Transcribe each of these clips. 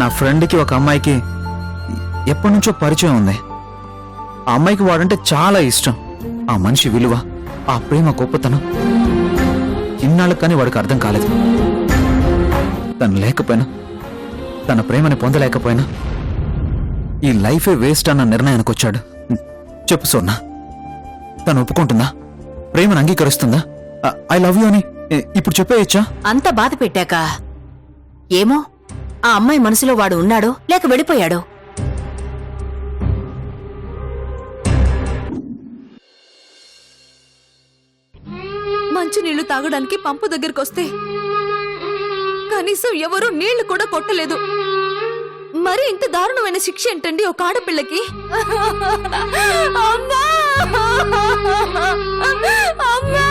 నా ఫ్రెండ్కి ఒక అమ్మాయికి ఎప్పటి నుంచో పరిచయం ఉంది. ఆ అమ్మాయికి వాడంటే చాలా ఇష్టం. ఆ మనిషి విలువ, ఆ ప్రేమ గొప్పతనం ఇన్నాళ్ళకు కానీ వాడికి అర్థం కాలేదు. తను లేకపోయినా, తన ప్రేమని పొందలేకపోయినా ఈ లైఫే వేస్ట్ అన్న నిర్ణయానికి వచ్చాడు. చెప్పు సోనా, తను ఒప్పుకుంటుందా? ప్రేమను అంగీకరిస్తుందా? ఐ లవ్ యూ అని ఇప్పుడు చెప్పేయచ్చా? అంత బాధ పెట్టాక ఏమో ఆ అమ్మాయి మనసులో వాడు ఉన్నాడో లేక వెళ్ళిపోయాడో. మంచి నీళ్లు తాగడానికి పంపు దగ్గరకొస్తే కనీసం ఎవరూ నీళ్లు కూడా కొట్టలేదు. మరి ఇంత దారుణమైన శిక్ష ఏంటండి ఒక ఆడపిల్లకి? అమ్మా! అమ్మా! అమ్మా! అమ్మా!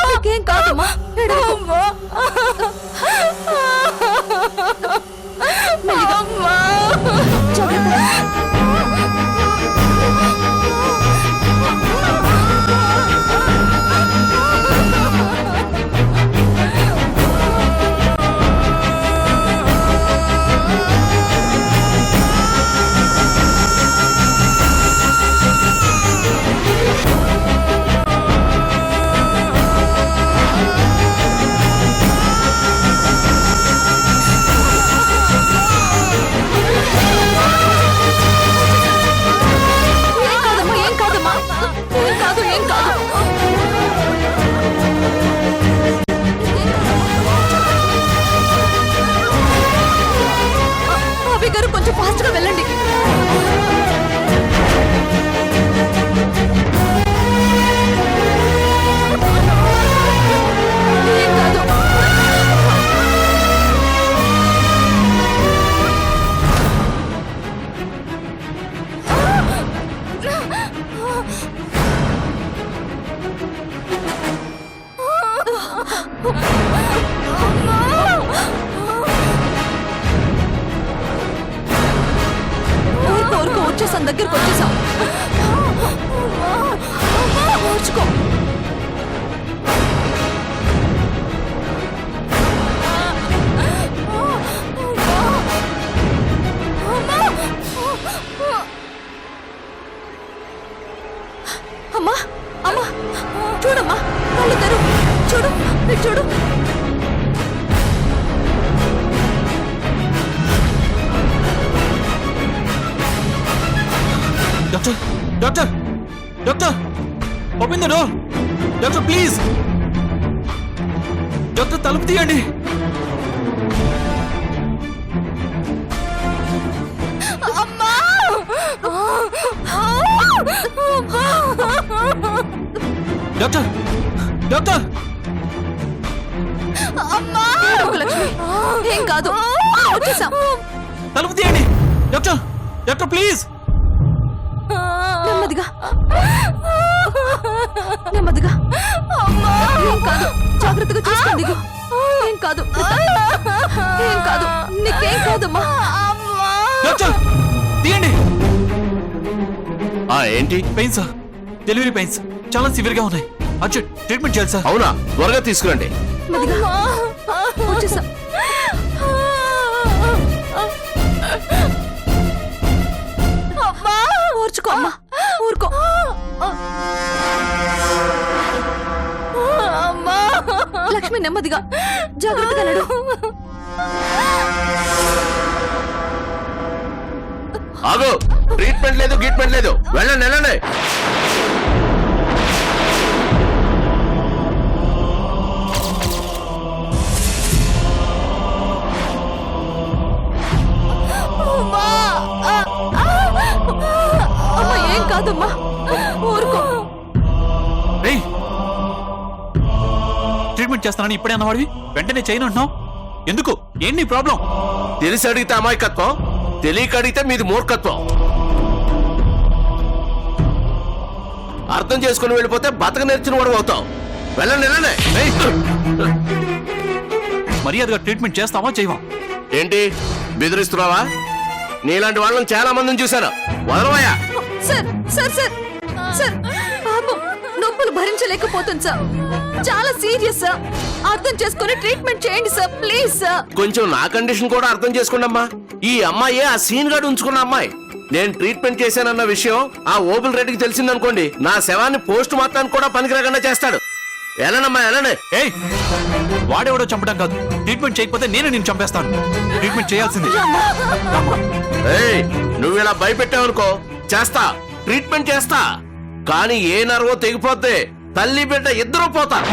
నీకేం కాదమ్మా. కొంచెం ఫాస్ట్ గా వెళ్ళండి. వచ్చేసాం, దగ్గరకు వచ్చేసాం. ఓర్చుకో. అమ్మా అమ్మా చూడమ్మా, కళ్ళు తెరు, చూడు చూడు. Doctor doctor doctor open the door. Doctor please, doctor తలుపు తీయండి. డాక్టర్ డాక్టర్ లక్ష్మి, ఏం కాదు, వచ్చేసాం. తలుపు తీయండి. Doctor doctor please. నెమ్మదిగా నెమ్మదిగా. ఏం కాదు, జాగ్రత్తగా చూసుకోండి. ఏం కాదు, ఏం కాదు, నీకేం కాదమ్మా. డాక్టర్ తీయండి. ఏంటి? పెయిన్స్ సార్, డెలివరీ పెయిన్స్ చాలా సివియర్ గా ఉన్నాయి. అర్జెంట్ ట్రీట్మెంట్ చేయాలి సార్. అవునా? త్వరగా తీసుకురండి. వచ్చేసా. ఊర్చుకో అమ్మా, ఊరుకో. లక్ష్మి నెమ్మదిగా, జాగ్రత్తగా నడు. ఆగు, ట్రీట్మెంట్ లేదు, గీట్మెంట్ లేదు, వెళ్ళండి వెళ్ళండి. అమ్మా ఏం కాదమ్మా, ఊరుకో. ట్రీట్మెంట్ చేస్తానని ఇప్పుడే అన్నవాడివి వెంటనే చేయను అంటున్నావు ఎందుకు? ఏంటి ప్రాబ్లం? తెలిసి అడిగితే అమాయకత్వం, తెలియక అడిగితే మీది మూర్ఖత్వం. అర్థం చేసుకుని వెళ్ళిపోతే బతక నేర్చిన వాడు అవుతావు. వెళ్ళండి వెళ్ళండి. మర్యాదగా ట్రీట్మెంట్ చేస్తావా చేయవా? ఏంటి బెదిరిస్తున్నావా? నీలాంటి వాళ్ళని చాలా మందిని చూశాను. వదలవయ్యా. సార్ సార్ సార్ సార్ పాపం నొప్పులు భరించలేకపోతుంది సార్. చాలా సీరియస్ సార్. అర్థం చేసుకుని ట్రీట్మెంట్ చేయండి సార్ ప్లీజ్ సార్. కొంచెం నా కండిషన్ కూడా అర్థం చేసుకోండమ్మా. ఈ అమ్మాయే ఆ సీన్ గార్డ్ ఉంచుకున్న అమ్మాయి. నేను ట్రీట్మెంట్ చేశానన్న విషయం ఆ ఓబుల్ రెడ్డికి తెలిసిందనుకోండి, నా శవాన్ని పోస్ట్ మార్టానికి కూడా పనికిరాకుండా చేస్తాడు. వెళ్ళనమ్మా వెళ్ళండి. ఏయ్, వాడెవడో చంపడం కాదు, ట్రీట్మెంట్ చేయకపోతే నేనే నేను చంపేస్తాను. ట్రీట్మెంట్ చేయాల్సింది. ఏయ్, నువ్వు ఇలా భయపెట్టావనుకో చేస్తా, ట్రీట్మెంట్ చేస్తా. కానీ ఏ నర్వో తెగిపోతే తల్లి బిడ్డ ఇద్దరూ పోతారు.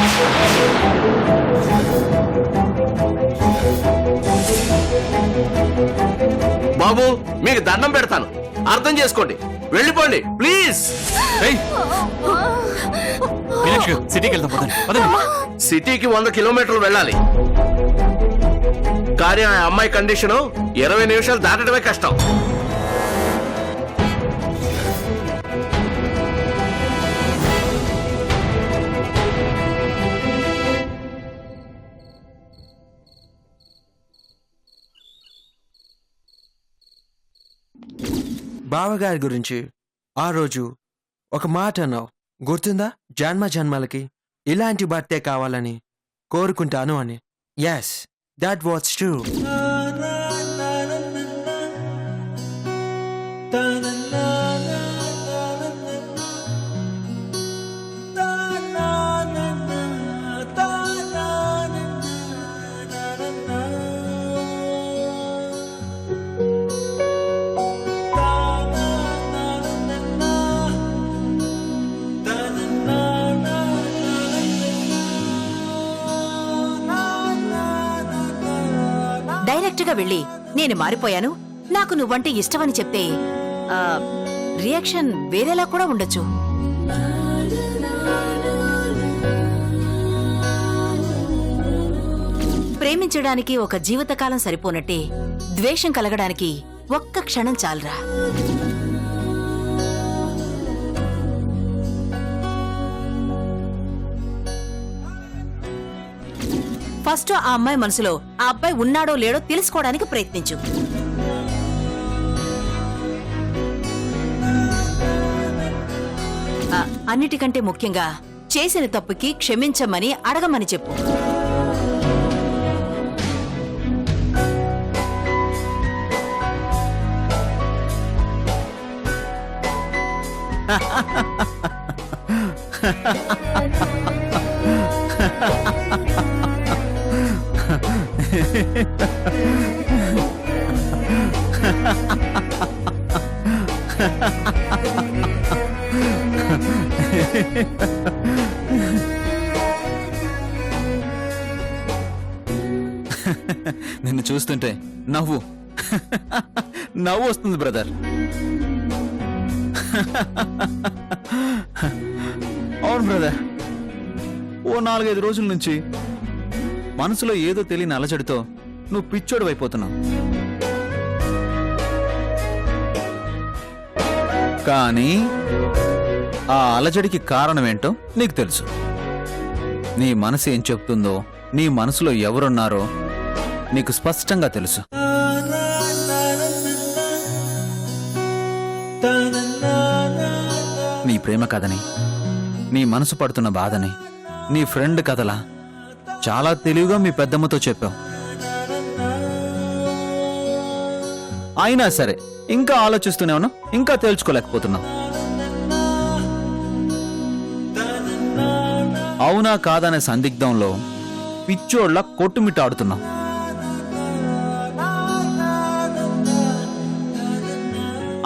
బాబు మీకు దండం పెడతాను, అర్థం చేసుకోండి. వెళ్ళిపోండి ప్లీజ్. సిటీకి వెళ్దాం పదండి. సిటీకి 100 కిలోమీటర్లు వెళ్ళాలి. కానీ ఆ అమ్మాయి కండిషను 20 నిమిషాలు దాటడమే కష్టం. బావగారి గురించి ఆ రోజు ఒక మాట అన్నావు, గుర్తుందా? జన్మ జన్మలకి ఇలాంటి భర్తే కావాలని కోరుకుంటాను అని. Yes, that what's true. Direct గా వెళ్ళి నేను మారిపోయాను, నాకు నువ్వంటే ఇష్టమని చెప్తే రియాక్షన్ వేరేలా కూడా ఉండొచ్చు. ప్రేమించడానికి ఒక జీవితకాలం సరిపోనట్టే ద్వేషం కలగడానికి ఒక్క క్షణం చాలరా. ఫస్ట్ ఆ అమ్మాయి మనసులో ఆ అబ్బాయి ఉన్నాడో లేడో తెలుసుకోవడానికి ప్రయత్నించు. అన్నిటికంటే ముఖ్యంగా చేసిన తప్పుకి క్షమించమని అడగమని చెప్పు. నిన్ను చూస్తుంటే నవ్వు నవ్వు వస్తుంది బ్రదర్. అవును బ్రదర్, ఓ 4-5 రోజుల నుంచి మనసులో ఏదో తెలియని అలజడితో నువ్వు పిచ్చోడు అయిపోతున్నావు. కానీ ఆ అలజడికి కారణమేంటో నీకు తెలుసు. నీ మనసు ఏం చెప్తుందో, నీ మనసులో ఎవరున్నారో నీకు స్పష్టంగా తెలుసు. నీ ప్రేమ కథని, నీ మనసు పడుతున్న బాధని నీ ఫ్రెండ్ కథలా చాలా తెలివిగా మీ పెద్దమ్మతో చెప్పావు. అయినా సరే ఇంకా ఆలోచిస్తూనే ఉన్నావు, ఇంకా తేల్చుకోలేకపోతున్నావు. అవునా కాదనే సందిగ్ధంలో పిచ్చోళ్ళ కొట్టుమిట్టాడుతున్నావు.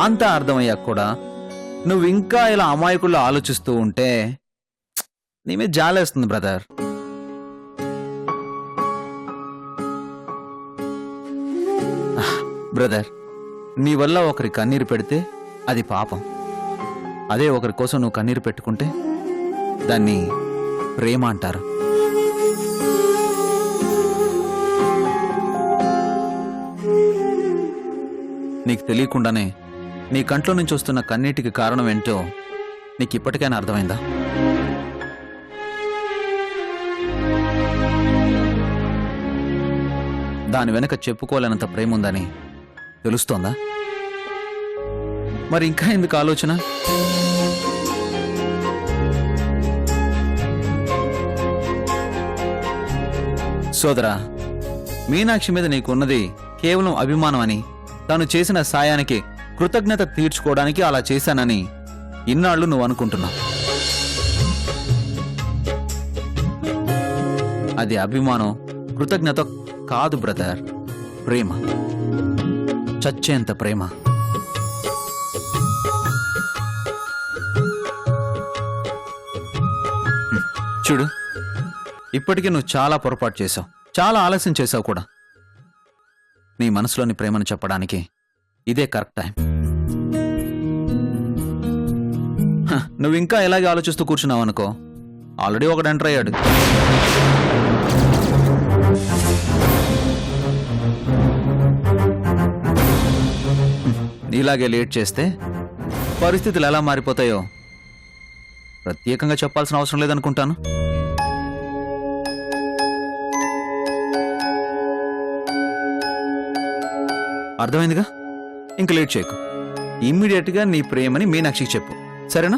అంతా అర్థమయ్యాక కూడా నువ్వు ఇంకా ఇలా అమాయకుల్లో ఆలోచిస్తూ ఉంటే నీ మీద జాలేస్తుంది బ్రదర్. బ్రదర్, నీ వల్ల ఒకరి కన్నీరు పెడితే అది పాపం. అదే ఒకరి కోసం నువ్వు కన్నీరు పెట్టుకుంటే దాన్ని ప్రేమ అంటారు. నీకు తెలియకుండానే నీ కంట్లో నుంచి వస్తున్న కన్నీటికి కారణం ఏంటో నీకు ఇప్పటికైనా అర్థమైందా? దాని వెనక చెప్పుకోలేనంత ప్రేమ ఉందని తెలుస్తోందా? మరి ఇంకా ఎందుకు ఆలోచన? సోదరా, మీనాక్షి మీద నీకున్నది కేవలం అభిమానం అని, తాను చేసిన సాయానికి కృతజ్ఞత తీర్చుకోవడానికి అలా చేశానని ఇన్నాళ్ళు నువ్వు అనుకుంటున్నావు. అది అభిమానం, కృతజ్ఞత కాదు బ్రదర్. ప్రేమ, చచ్చేంత ప్రేమ. చూడు, ఇప్పటికే నువ్వు చాలా పొరపాటు చేశావు, చాలా ఆలస్యం చేశావు కూడా. నీ మనసులోని ప్రేమను చెప్పడానికి ఇదే కరెక్ట్ టైం. నువ్వు ఇంకా ఎలాగే ఆలోచిస్తూ కూర్చున్నావు అనుకో, ఆల్రెడీ ఒకడు ఎంటర్ అయ్యాడు. ఇలాగే లేట్ చేస్తే పరిస్థితులు ఎలా మారిపోతాయో ప్రత్యేకంగా చెప్పాల్సిన అవసరం లేదనుకుంటాను. అర్థమైందిగా? ఇంక లేట్ చేయకు. ఇమ్మీడియట్గా నీ ప్రేమని మీనాక్షికి చెప్పు, సరేనా?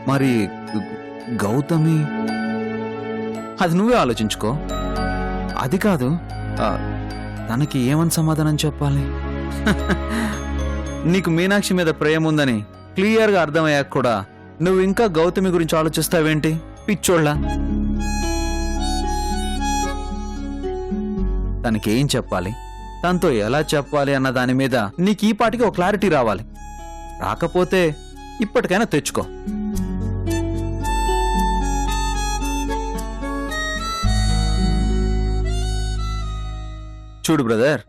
మరి గౌతమి, అది నువ్వే ఆలోచించుకో. అది కాదు, తనకి ఏమని సమాధానం చెప్పాలి? నీకు మీనాక్షి మీద ప్రేమ ఉందని క్లియర్గా అర్థమయ్యాక కూడా నువ్వు ఇంకా గౌతమి గురించి ఆలోచిస్తావేంటి పిచ్చోళ్ళ? తనకేం చెప్పాలి, తనతో ఎలా చెప్పాలి అన్న దాని మీద నీకు ఈ పాటికి ఒక క్లారిటీ రావాలి. రాకపోతే ఇప్పటికైనా తెచ్చుకో. చూడు బ్రదర్,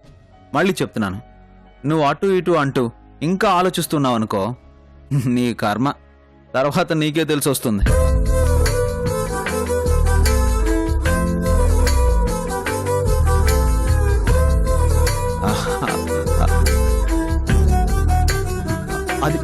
మళ్ళీ చెప్తున్నాను, నువ్వు అటు ఇటు అంటూ ఇంకా ఆలోచిస్తున్నావు అనుకో, నీ కర్మ తర్వాత నీకే తెలిసి వస్తుంది. అది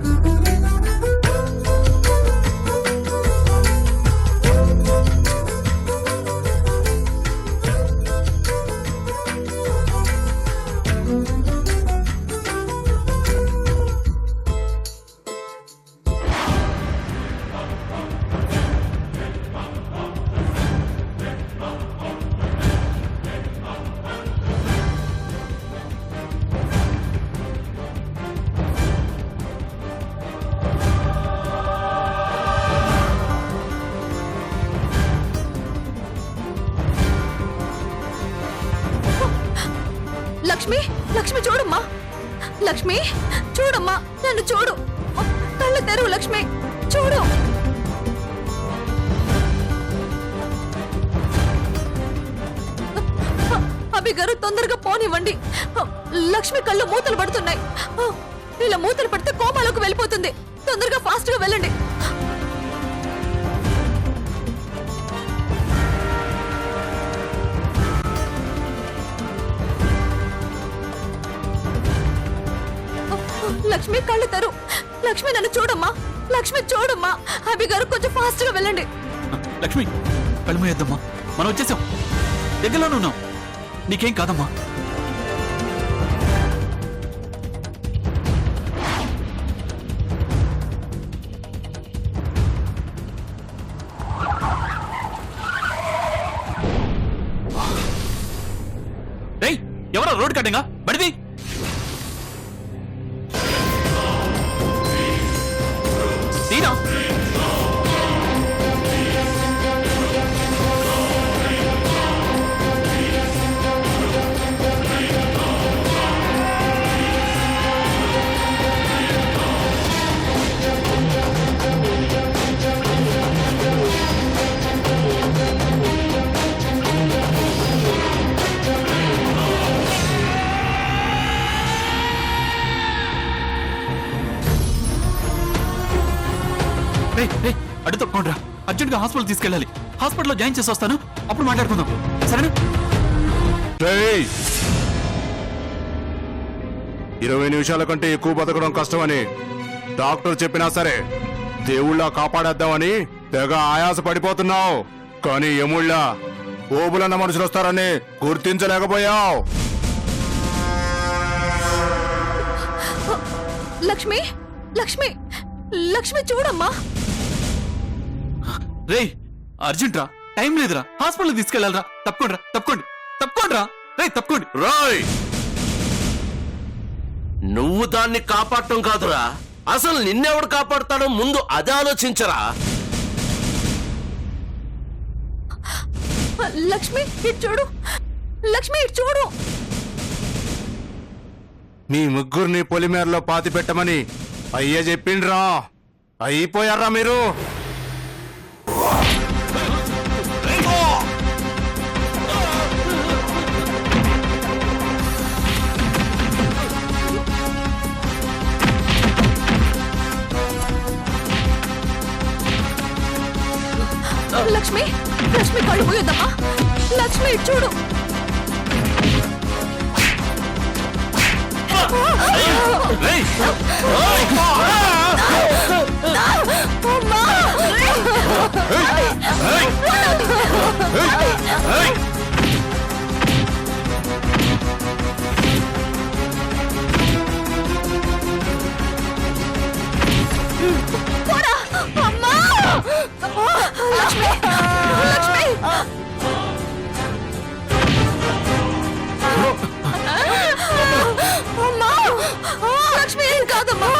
లక్ష్మి, లక్ష్మి చూడమ్మా, లక్ష్మి చూడమ్మా, నన్ను చూడు, కళ్ళు తెరువు లక్ష్మి, చూడు. అభి గారు తొందరగా పోనివ్వండి, లక్ష్మి కళ్ళు మూతలు పడుతున్నాయి. ఇలా మూతలు పడితే కోమాలోకి వెళ్ళిపోతుంది. తొందరగా ఫాస్ట్ గా వెళ్ళండి. లక్ష్మి కళ్ళు తెరు, లక్ష్మి నన్ను చూడమ్మా, లక్ష్మి చూడమ్మా. అభి గారు కొంచెం ఫాస్ట్ గా వెళ్ళండి. లక్ష్మి కళ్ళు మూయొద్దమ్మా, మనం వచ్చేసాం, దగ్గరలోనే ఉన్నాం, నీకేం కాదమ్మా. రేయ్, ఎవరో రోడ్ కట్టింగా బడిది. తీరా అడ్డు తప్పకుండా అర్జెంట్ గా హాస్పిటల్ తీసుకెళ్ళాలి. హాస్పిటల్లో జాయిన్ చేసి వస్తాను, అప్పుడు మాట్లాడుకుందాం, సరేనా? 20 నిమిషాల కంటే ఎక్కువ బతకడం కష్టమని డాక్టర్ చెప్పినా సరే దేవుళ్ళ కాపాడేద్దామని తెగ ఆయాస పడిపోతున్నావు. కానీ ఎముళ్ళ ఓబులన్న మనుషులు వస్తారని గుర్తించలేకపోయావు. లక్ష్మి లక్ష్మి లక్ష్మి చూడమ్మా. రేయ్ అర్జెంట్ రా, టైం లేదురా, హాస్పిటల్ తీసుకెళ్ళాలరా. తప్పకుండా తప్పకోండి తప్పకుండా రే తప్పకోండి. రాయ్, నువ్వు దాన్ని కాపాడటం కాదురా, అసలు నిన్నెవడు కాపాడుతాడో ముందు అది ఆలోచించరా. లక్ష్మి ఇటు చూడు, లక్ష్మి ఇటు చూడు. మీ ముగ్గురిని పొలిమేరలో పాతి పెట్టమని అయ్యే చెప్పిండ్రా. అయిపోయారా మీరు? లక్ష్మి లక్ష్మి కళ్ళు పోయొద్దమ్మా. లక్ష్మి ఇటు చూడు. రేయ్ లక్ష్మి లక్ష్మి అమ్మా, లక్ష్మి ఏం కాదమ్మా.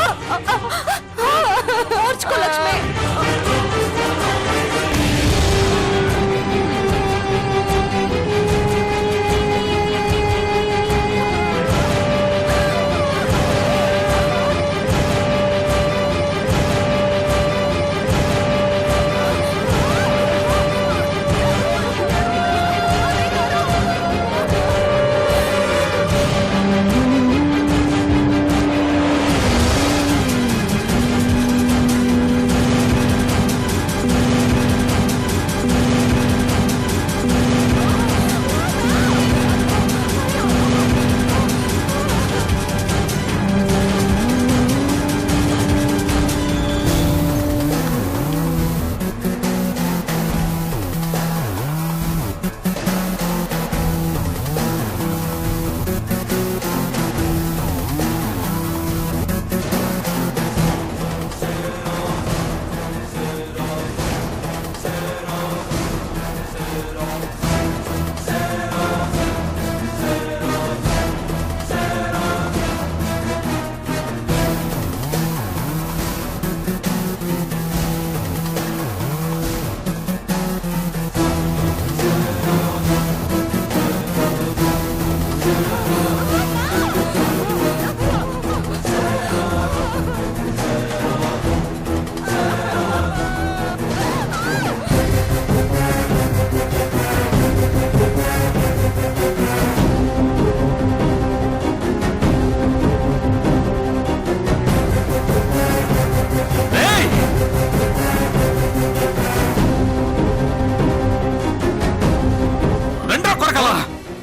ఓర్చుకో లక్ష్మి.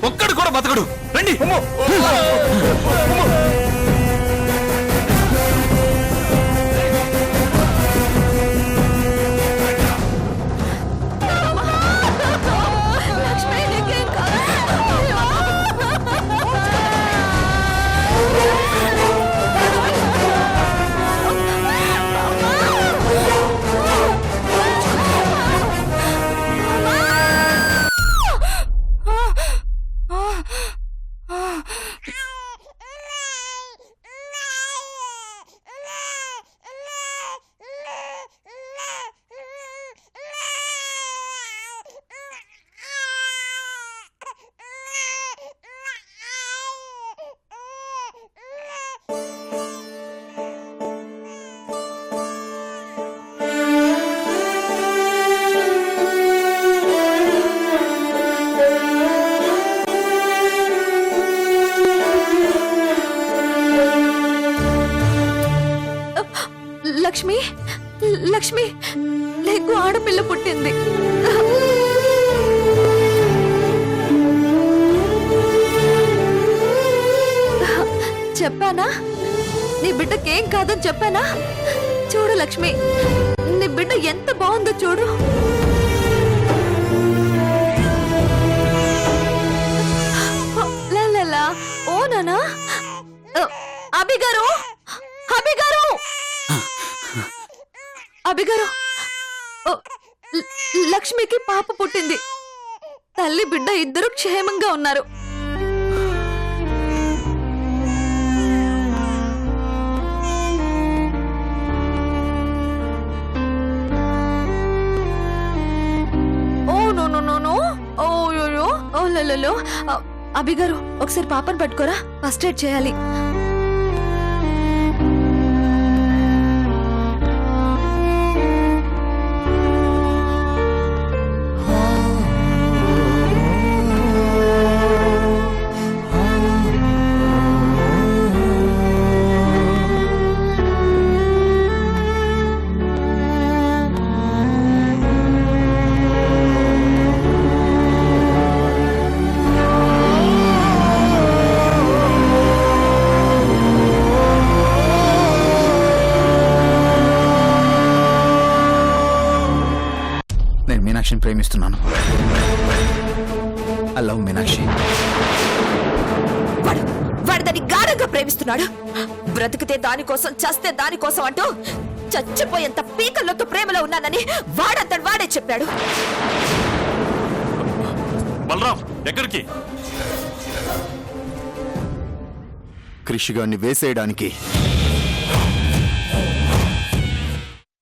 ఒక్కడు కూడా బతకడు. రండి. లక్ష్మి నీకేం కాదు. లక్ష్మి లక్ష్మి నీకు ఆడపిల్ల పుట్టింది. చెప్పానా నీ బిడ్డకేం కాదని చెప్పానా? చూడు లక్ష్మి, నీ బిడ్డ ఎంత బాగుందో చూడు. లాలా ఓ నానా. అభిగారు, అభిగారు, అభిగారు, లక్ష్మికి పాప పుట్టింది. తల్లి బిడ్డ ఇద్దరు క్షేమంగా ఉన్నారు. అభిగారు, ఒకసారి పాపను పట్టుకోరా, ఫస్ట్ ఎయిడ్ చేయాలి. నేను మీనాక్షిని ప్రేమిస్తున్నాను. I love Meenakshi. వాడు దాన్ని గాఢంగా ప్రేమిస్తున్నాడు. బ్రతికితే దానికోసం, చస్తే దానికోసం అంటూ చచ్చిపోయేంత పీకల్లోతో ప్రేమలో ఉన్నానని వాడే చెప్పాడు. బలరాం, ఎక్కడికి? కృషిగాన్ని వేసేయడానికి